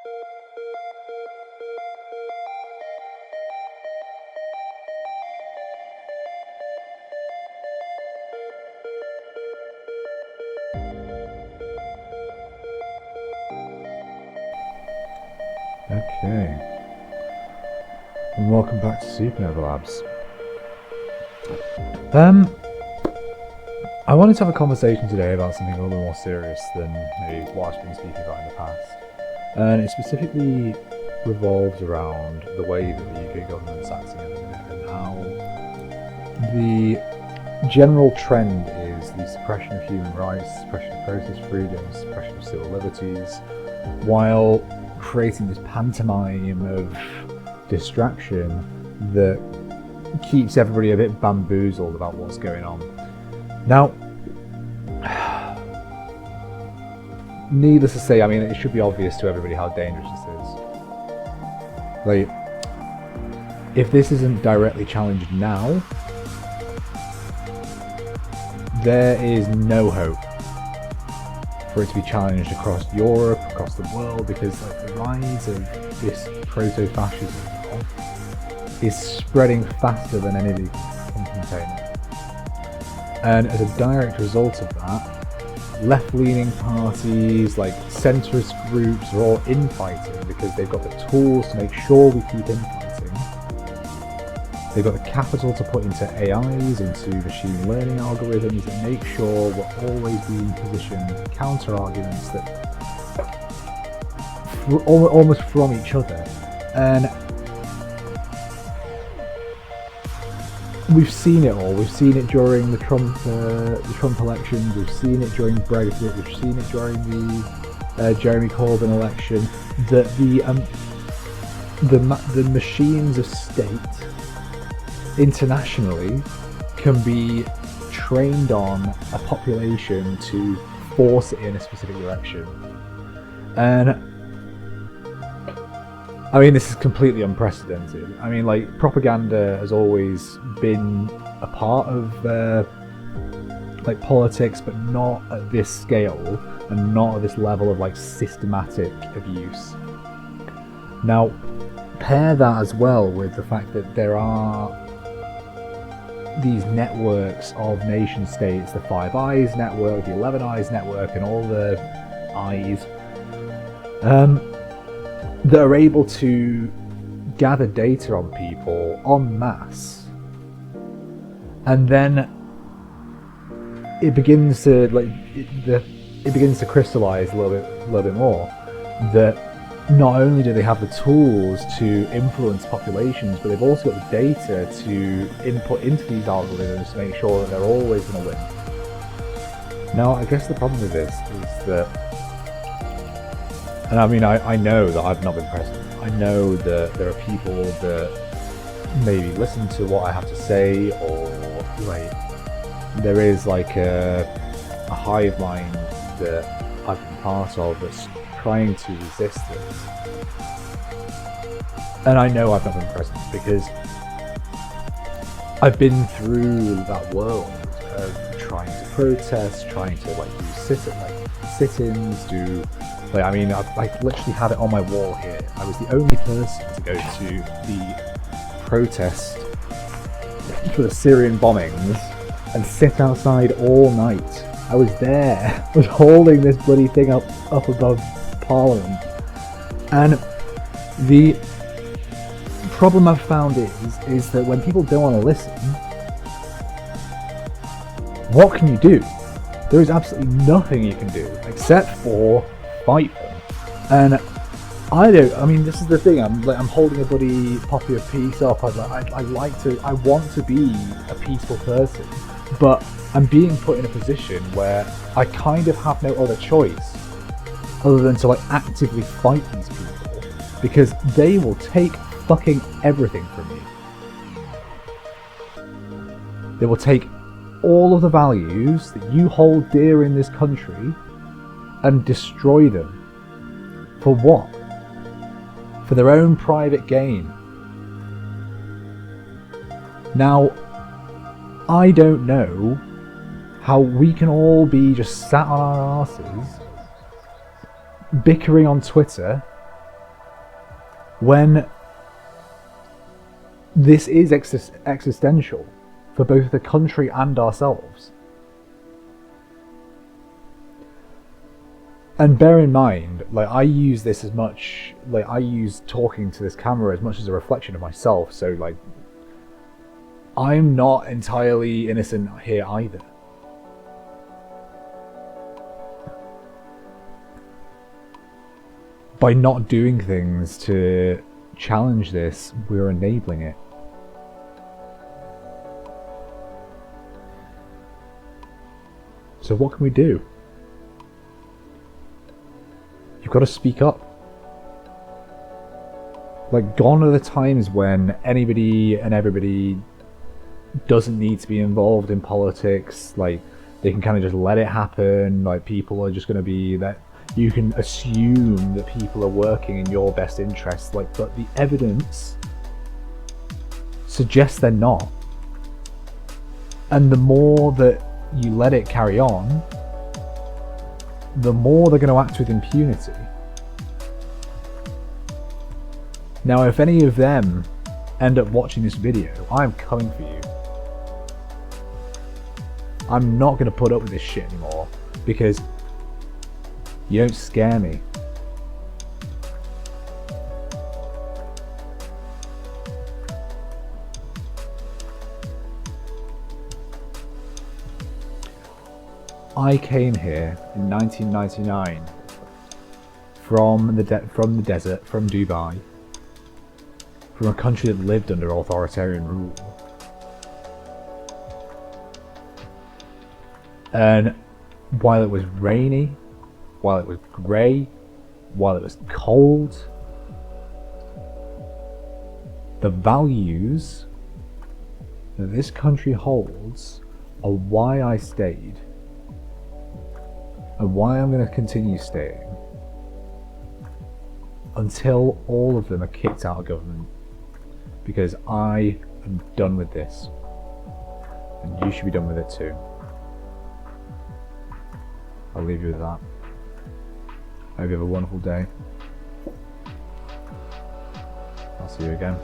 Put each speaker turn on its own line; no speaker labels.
Okay, and welcome back to Supernova Labs. I wanted to have a conversation today about something a little more serious than maybe what I've been speaking about in the past. And it specifically revolves around the way that the UK government's acting at the minute and how the general trend is the suppression of human rights, suppression of protest freedoms, suppression of civil liberties, while creating this pantomime of distraction that keeps everybody a bit bamboozled about what's going on. Now, needless to say, I mean, it should be obvious to everybody how dangerous this is. Like, if this isn't directly challenged now, there is no hope for it to be challenged across Europe, across the world, because like the rise of this proto-fascism is spreading faster than anything can contain it. And as a direct result of that, left-leaning parties, like centrist groups, are all infighting because they've got the tools to make sure we keep infighting. They've got the capital to put into AIs, into machine learning algorithms that make sure we're always being positioned to counter arguments that almost from each other. And we've seen it all. We've seen it during the Trump elections. We've seen it during Brexit. We've seen it during the Jeremy Corbyn election. That the machines of state internationally can be trained on a population to force it in a specific direction. And I mean, this is completely unprecedented. I mean, like, propaganda has always been a part of like politics, but not at this scale and not at this level of like systematic abuse. Now, pair that as well with the fact that there are these networks of nation states, the Five Eyes network, the 11 Eyes network, and all the eyes that are able to gather data on people en masse, and then it begins to it begins to crystallize a little bit more that not only do they have the tools to influence populations, but they've also got the data to input into these algorithms to make sure that they're always going to win. Now, I guess the problem with this is that, and I mean, I know that I've not been present. I know that there are people that maybe listen to what I have to say, or like there is like a hive mind that I've been part of that's trying to resist this. And I know I've not been present because I've been through that world of trying to protest, trying to like do sit-ins, do like, I mean, I literally had it on my wall here. I was the only person to go to the protest for the Syrian bombings and sit outside all night. I was there, I was holding this bloody thing up above Parliament. And the problem I've found is that when people don't want to listen, what can you do? There is absolutely nothing you can do except for fight them. And I mean, this is the thing. I'm holding a bloody poppy of peace up. I want to be a peaceful person, but I'm being put in a position where I kind of have no other choice other than to like actively fight these people, because they will take fucking everything from you. They will take all of the values that you hold dear in this country and destroy them. For what? For their own private gain. Now, I don't know how we can all be just sat on our asses, bickering on Twitter, when this is existential for both the country and ourselves. And bear in mind, like, I use this as much, like, I use talking to this camera as much as a reflection of myself, so, like, I'm not entirely innocent here either. By not doing things to challenge this, we're enabling it. So what can we do? You've got to speak up. Like, gone are the times when anybody and everybody doesn't need to be involved in politics. Like, they can kind of just let it happen. Like, people are just going to be that. You can assume that people are working in your best interests, like, but the evidence suggests they're not. And the more that you let it carry on, the more they're going to act with impunity. Now, if any of them end up watching this video, I'm coming for you. I'm not going to put up with this shit anymore, because you don't scare me. I came here in 1999 from the desert, from Dubai, from a country that lived under authoritarian rule. And while it was rainy, while it was grey, while it was cold, the values that this country holds are why I stayed, and why I'm going to continue staying until all of them are kicked out of government, because I am done with this, and you should be done with it too. I'll leave you with that. I hope you have a wonderful day. I'll see you again.